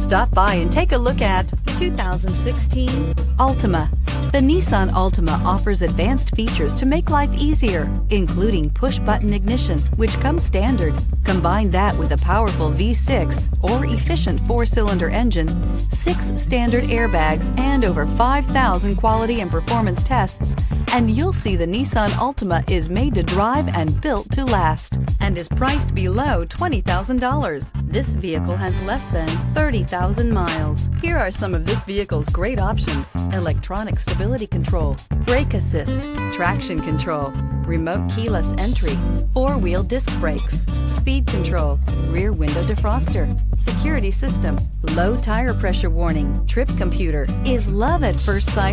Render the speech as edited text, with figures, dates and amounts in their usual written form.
Stop by and take a look at the 2016 Altima. The Nissan Altima offers advanced features to make life easier, including push-button ignition, which comes standard. Combine that with a powerful V6 or efficient 4-cylinder engine, 6 standard airbags, and over 5,000 quality and performance tests, and you'll see the Nissan Altima is made to drive and built to last, and is priced below $20,000. This vehicle has less than 30,000 miles. Here are some of this vehicle's great options: electronic stability control, brake assist, traction control, remote keyless entry, 4-wheel disc brakes, speed control, rear window defroster, security system, low tire pressure warning, trip computer. Is love at first sight